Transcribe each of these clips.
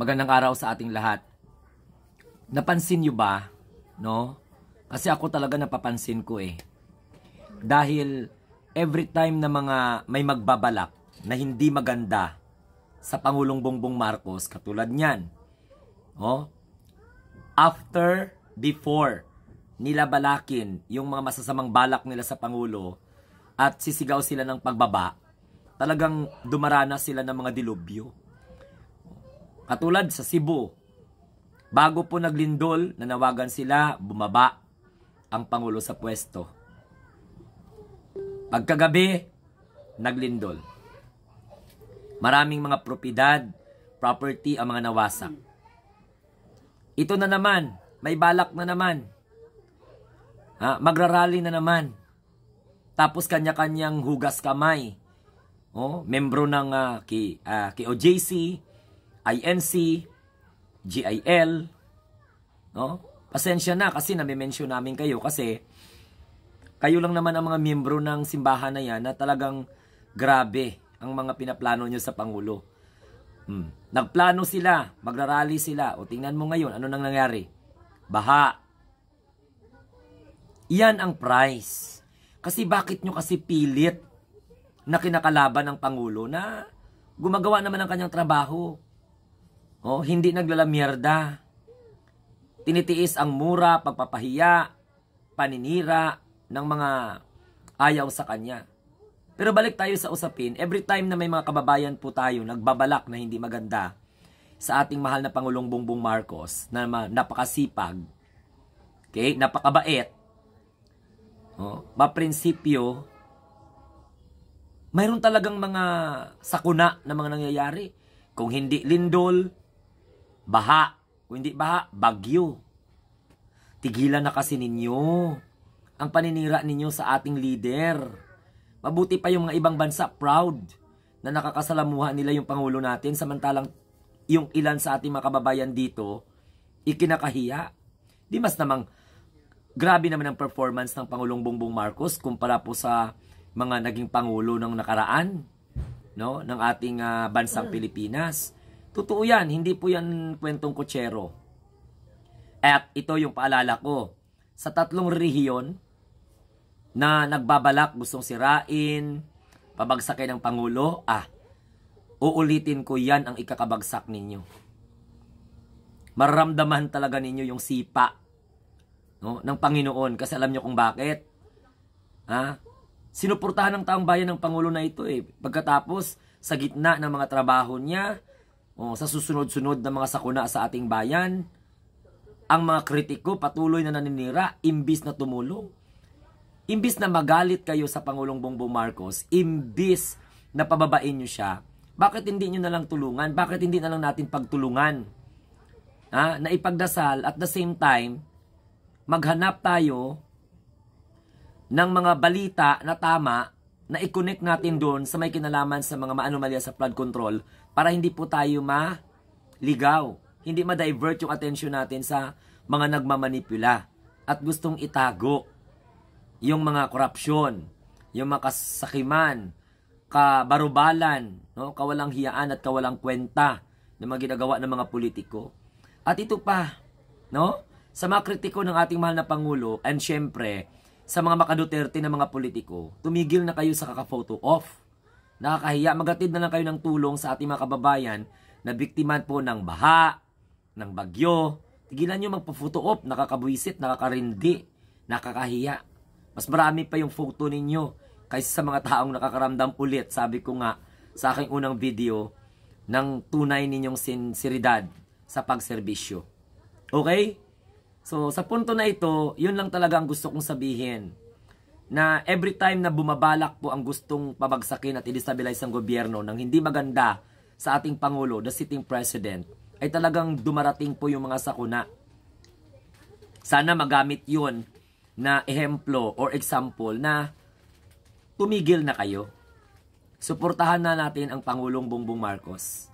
Magandang araw sa ating lahat. Napansin nyo ba, no? Kasi ako talaga napapansin ko eh. Dahil every time na may magbabalak na hindi maganda sa Pangulong Bongbong Marcos, katulad niyan, oh, before nila balakin yung mga masasamang balak nila sa Pangulo at sisigaw sila ng pagbaba, talagang dumaranas sila ng mga dilubyo. Katulad sa Cebu, bago po naglindol, nanawagan sila, bumaba ang Pangulo sa pwesto. Pagkagabi, naglindol. Maraming mga property ang mga nawasak. Ito na naman, may balak na naman. Magrarally na naman. Tapos kanya-kanyang hugas kamay. Membro ng KOJC, INC, GIL, no? Pasensya na kasi nami-mention namin kayo kasi kayo lang naman ang mga miyembro ng simbahan na yan na talagang grabe ang mga pinaplano nyo sa Pangulo. Nagplano sila, magrarally sila. O tingnan mo ngayon, ano nang nangyari? Baha. Yan ang price. Kasi bakit nyo kasi pilit na kinakalaban ng Pangulo na gumagawa naman ng kanyang trabaho? Hindi naglalamierda. Tinitiis ang mura, pagpapahiya, paninira ng mga ayaw sa kanya. Pero balik tayo sa usapin, every time na may mga kababayan po tayo nagbabalak na hindi maganda sa ating mahal na Pangulong Bongbong Marcos na napakasipag, okay, napakabait, maprinsipyo, mayroon talagang mga sakuna na mga nangyayari. Kung hindi lindol, baha. Kung hindi baha, bagyo. Tigilan na kasi ninyo ang paninira ninyo sa ating leader. Mabuti pa yung mga ibang bansa proud na nakakasalamuha nila yung Pangulo natin, samantalang yung ilan sa ating mga kababayan dito ikinakahiya. Di mas namang grabe naman ang performance ng Pangulong Bongbong Marcos kumpara po sa mga naging Pangulo ng nakaraan, no, ng ating bansang Pilipinas. Totoo yan, hindi po yan kwentong kutsero. At ito yung paalala ko. Sa 3 rehiyon na nagbabalak, gustong sirain, pabagsakin ng Pangulo, uulitin ko yan ang ikakabagsak ninyo. Mararamdaman talaga ninyo yung sipa, no, ng Panginoon. Kasi alam nyo kung bakit. Sinuportahan ng taong bayan ng Pangulo na ito eh. Pagkatapos, sa gitna ng mga trabaho niya, sa susunod-sunod na mga sakuna sa ating bayan, ang mga kritiko patuloy na naninira, imbis na tumulong. Imbis na magalit kayo sa Pangulong Bongbong Marcos, imbis na pababain nyo siya, bakit hindi nyo na lang tulungan? Bakit hindi na lang natin pagtulungan? Na ipagdasal at the same time, maghanap tayo ng mga balita na tama na i-connect natin doon sa may kinalaman sa mga maanomalya sa flood control para hindi po tayo maligaw. Hindi ma-divert yung attention natin sa mga nagmamanipula at gustong itago yung mga korupsyon, yung mga kasakiman, kabarubalan, no, kawalang hiyaan at kawalang kwenta na mga ginagawa ng mga politiko. At ito pa, no, sa mga kritiko ng ating mahal na Pangulo, and syempre, sa mga makaduterte na mga politiko, tumigil na kayo sa kaka-photo off. Nakakahiya, magatid na lang kayo ng tulong sa ating mga kababayan na biktiman po ng baha, ng bagyo. Tigilan nyo magpa-photo off, nakakabwisit, nakakarindi, nakakahiya. Mas marami pa yung photo ninyo kaysa sa mga taong nakakaramdam ulit, sabi ko nga sa aking unang video, ng tunay ninyong sinseridad sa pagserbisyo. Okay? So, sa punto na ito, yun lang talaga ang gusto kong sabihin. Na every time na bumabalak po ang gustong pabagsakin at i-destabilize ang gobyerno ng hindi maganda sa ating Pangulo, the sitting president, ay talagang dumarating po yung mga sakuna. Sana magamit yun na ehemplo or example na tumigil na kayo. Suportahan na natin ang Pangulong Bongbong Marcos.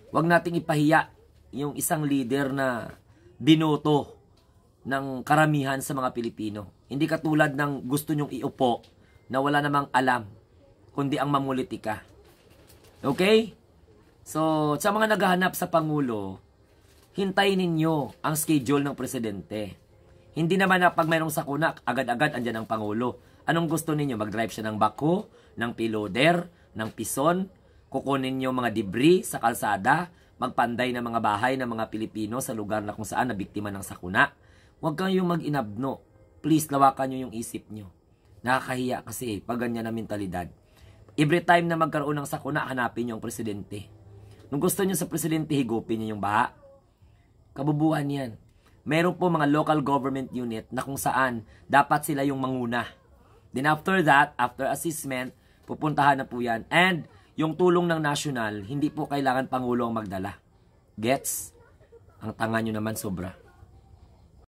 Huwag nating ipahiya yung isang leader na binoto ng karamihan sa mga Pilipino. Hindi katulad ng gusto nyong iupo na wala namang alam, kundi ang mamulitika. Okay? So, sa mga naghahanap sa Pangulo, hintayin ninyo ang schedule ng presidente. Hindi naman na pag mayroong sakuna, agad-agad andyan ang Pangulo. Anong gusto ninyo? Mag-drive siya ng bako, ng piloder, ng pison, kukunin niyo mga debris sa kalsada, magpanday ng mga bahay ng mga Pilipino sa lugar na kung saan nabiktima ng sakuna. Huwag kayong mag-inabno. Please, lawakan nyo yung isip nyo. Nakakahiya kasi pag ganyan na mentalidad. Every time na magkaroon ng sakuna, hanapin nyo ang presidente. Nung gusto nyo sa presidente, higupin nyo yung baha. Kabubuhan yan. Meron po mga local government unit na kung saan dapat sila yung manguna. Then after that, after assessment, pupuntahan na po yan. And yung tulong ng national, hindi po kailangan Pangulo ang magdala. Gets? Ang tanga nyo naman sobra.